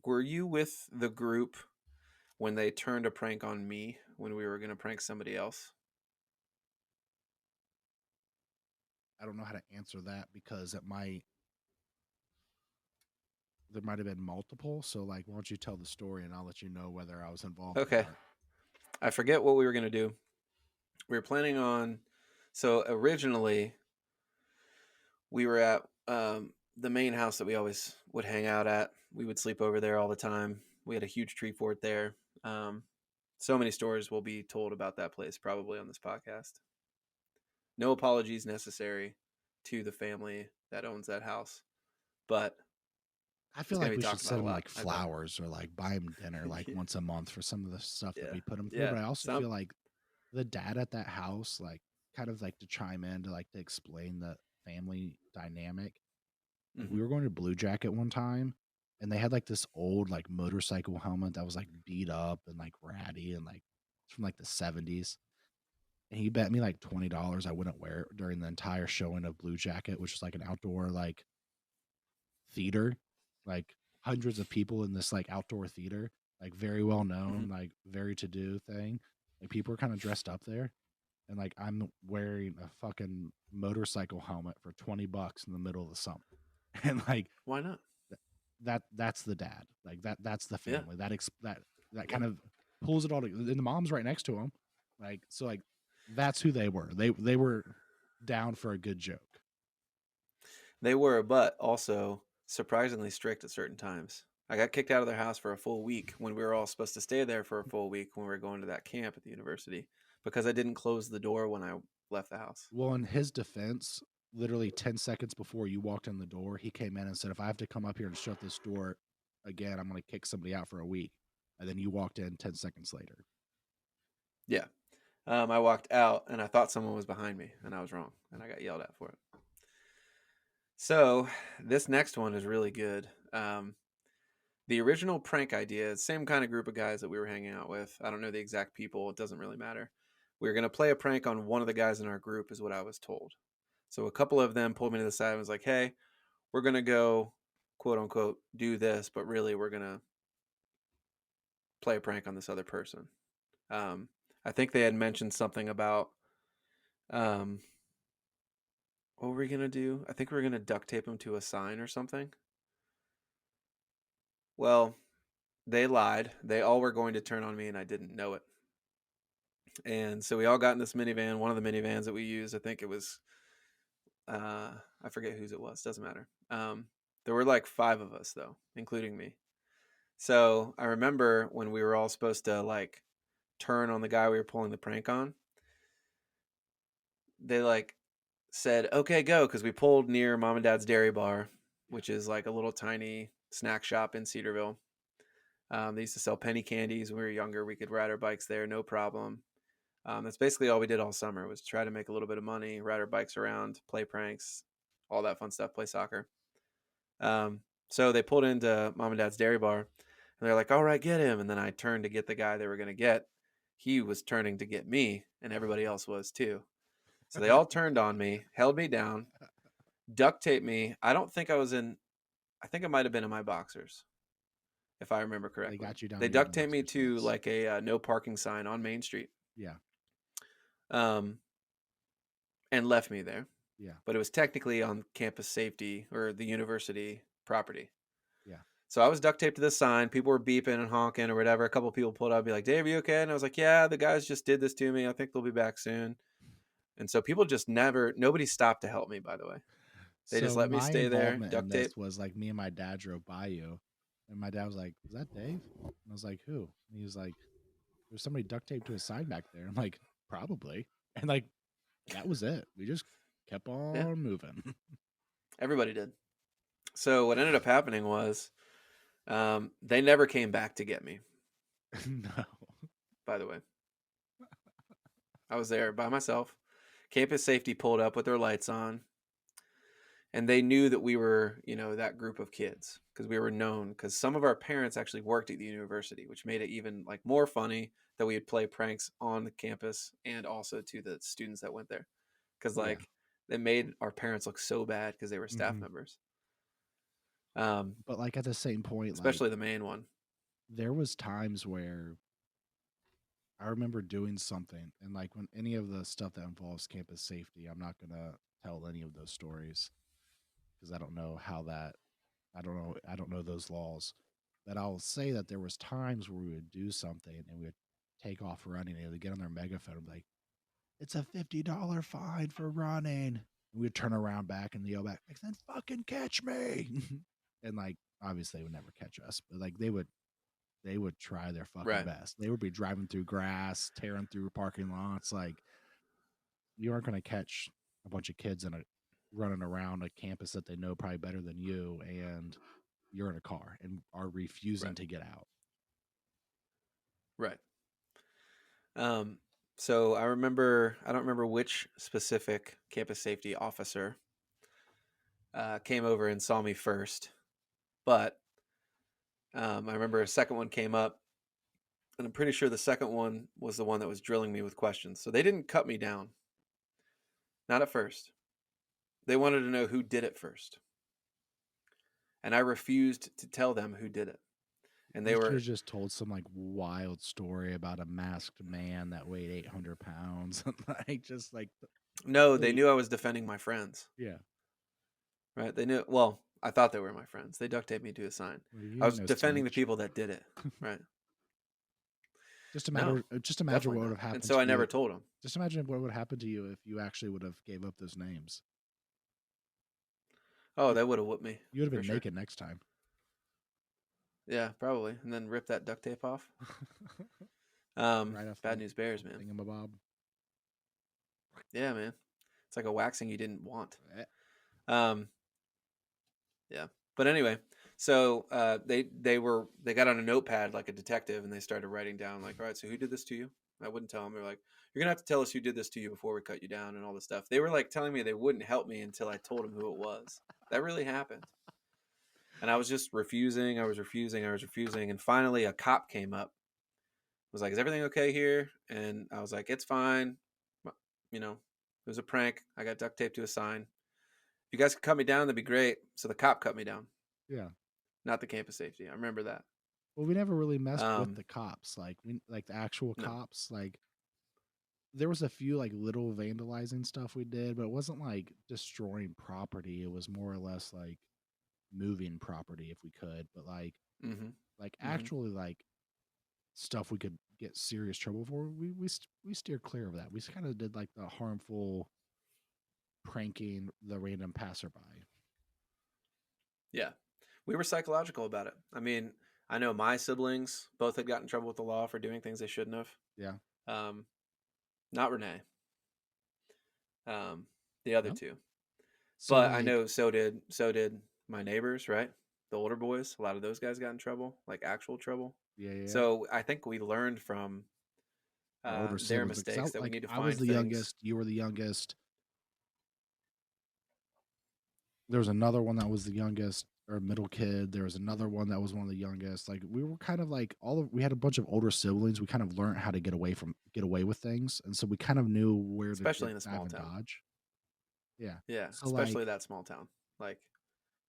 were you with the group when they turned a prank on me when we were going to prank somebody else? I don't know how to answer that because there might have been multiple. So like, why don't you tell the story and I'll let you know whether I was involved or Okay. not. I forget what we were going to do. We were planning on, so originally we were at the main house that we always would hang out at. We would sleep over there all the time. We had a huge tree fort there. Um, so many stories will be told about that place probably on this podcast. No apologies necessary to the family that owns that house, but I feel it's going like to be we should talked about send a them lot, like I think. flowers or like buy them dinner like once a month for some of the stuff that Yeah. we put them through. Yeah. But I also Some. feel like the dad at that house, like, kind of like to chime in to like to explain the family dynamic. Like, we Hmm. were going to Blue Jacket one time, and they had like this old like motorcycle helmet that was like beat up and like ratty and like it's from like the 70s. And he bet me like $20 I wouldn't wear it during the entire showing of Blue Jacket, which is like an outdoor like theater, like hundreds of people in this like outdoor theater, like very well Hmm. known, like very to do thing. Like people are kind of dressed up there, and like I'm wearing a fucking motorcycle helmet for $20 in the middle of the summer, and like Why not? that's the dad, like that's the Yeah. family that kind of pulls it all together. And the mom's right next to him, like so like that's who they were. They were down for a good joke. They were, but also surprisingly strict at certain times. I got kicked out of their house for a full week when we were all supposed to stay there for a full week when we were going to that camp at the university because I didn't close the door when I left the house. Well, in his defense, literally 10 seconds before you walked in the door, he came in and said, if I have to come up here and shut this door again, I'm going to kick somebody out for a week. And then you walked in 10 seconds later. Yeah. I walked out and I thought someone was behind me and I was wrong and I got yelled at for it. So this next one is really good. The original prank idea, same kind of group of guys that we were hanging out with. I don't know the exact people. It doesn't really matter. We were going to play a prank on one of the guys in our group, is what I was told. So a couple of them pulled me to the side and was like, hey, we're going to go, quote unquote, do this, but really we're going to play a prank on this other person. Um, I think they had mentioned something about um, what were we going to do? I think we were going to duct tape him to a sign or something. Well, they lied. They all were going to turn on me and I didn't know it. And so we all got in this minivan, one of the minivans that we used. I think it was, I forget whose it was, doesn't matter. There were like five of us, though, including me. So I remember when we were all supposed to like turn on the guy we were pulling the prank on, they like said, okay, go. Cause we pulled near mom and dad's dairy bar, Yeah. which is like a little tiny snack shop in Cedarville. They used to sell penny candies when we were younger. We could ride our bikes there, no problem. That's basically all we did all summer was try to make a little bit of money, ride our bikes around, play pranks, all that fun stuff, play soccer. Um, so they pulled into mom and dad's dairy bar and they're like, all right, get him. And then I turned to get the guy they were going to get. He was turning to get me and everybody else was too. So they all turned on me, held me down, duct taped me. I think I might have been in my boxers, if I remember They correctly. got you down They to your duct taped me boxers. to Yes. like a no parking sign on Main Street, Yeah. um, and left me there. Yeah. But it was technically on campus safety or the university property. Yeah. So I was duct taped to this sign. People were beeping and honking or whatever. A couple of people pulled up, be like, "Dave, are you okay?" And I was like, "Yeah, the guys just did this to me. I think they'll be back soon." And so people just never, nobody stopped to help me. By the way, they just So let me my stay there, involvement in duct this tape. was like me and my dad drove by you, and my dad was like, "Is that Dave?" And I was like, "Who?" And he was like, "There's somebody duct taped to a sign back there." I'm like, "Probably." And like that was it. We just kept Yeah, on moving. everybody did. So what ended up happening was they never came back to get me. No. By the way, I was there by myself. Campus safety pulled up with their lights on, and they knew that we were, that group of kids because we were known. Because some of our parents actually worked at the university, which made it even like more funny that we would play pranks on the campus and also to the students that went there. Because Yeah. like they made our parents look so bad because they were staff Hmm. members. But like at the same point, like especially the main one. there was times where I remember doing something, and like when any of the stuff that involves campus safety, I'm not gonna tell any of those stories because I don't know how that. I don't know those laws, but I'll say that there was times where we would do something and we would take off running and they would get on their megaphone and be like, "It's a $50 fine for running." And we'd turn around back and yell back, like, "Then fucking catch me!" And like, obviously, they would never catch us, but like they would try their fucking Right. best. They would be driving through grass, tearing through parking lots. Like, you aren't going to catch a bunch of kids running around a campus that they know probably better than you, and you're in a car and are refusing Right. to get out. Right. Um, so I don't remember which specific campus safety officer came over and saw me first, but I remember a second one came up, and I'm pretty sure the second one was the one that was drilling me with questions. So they didn't cut me down, not at first. They wanted to know who did it first, and I refused to tell them who did it. And You they should have were just told some like wild story about a masked man that weighed 800 pounds. Like, just like, no, they wait, knew I was defending my friends, yeah. right? They knew. Well, I thought they were my friends. They duct taped me to a sign. Well, you I ain't was no defending the snitch. people that did it, right? No, Just imagine definitely what would not. have And happened so to I never you. told them. Just imagine what would happen to you if you actually would have gave up those names. Oh, You, they would have whooped me you would have for been sure. naked next time. Yeah, probably. And then rip that duct tape off. Right off Bad that news bears, little man. thingamabob. Yeah, man. It's like a waxing you didn't want. Eh, Um, yeah. But anyway, so they got on a notepad like a detective and they started writing down like, all right, so who did this to you? I wouldn't tell them. They're like, you're gonna have to tell us who did this to you before we cut you down and all this stuff. They were like telling me they wouldn't help me until I told them who it was. That really happened. And I was just refusing. I was refusing. I was refusing. And finally, a cop came up. Was like, "Is everything okay here?" And I was like, "It's fine." You know, it was a prank. I got duct taped to a sign. If you guys could cut me down, that'd be great. So the cop cut me down, yeah. not the campus safety. I remember that. Well, we never really messed with Um, the cops. Like like the actual no. cops. Like there was a few like little vandalizing stuff we did, but it wasn't like destroying property. It was more or less like moving property if we could. But Mm-hmm. like Mm-hmm. actually like stuff we could get serious trouble for, we steered clear of that. We kind of did like the harmful pranking the random passerby. Yeah, we were psychological about it. I mean, I know my siblings both had gotten in trouble with the law for doing things they shouldn't have. Yeah. Um, not Renee. The other No. two. So But I like know so did my neighbors, right? The older boys, a lot of those guys got in trouble, like actual trouble. yeah, yeah, yeah. So I think we learned from Our older their siblings because mistakes that we like need to I was find the things, youngest, you were the youngest. There was another one that was the youngest or middle kid. There was another one that was one of the youngest. Like we were kind of like we had a bunch of older siblings. We kind of learned how to get away with things, and so we kind of knew where to especially in a dive small and town. dodge. Yeah. Yeah, So like especially that small town. Like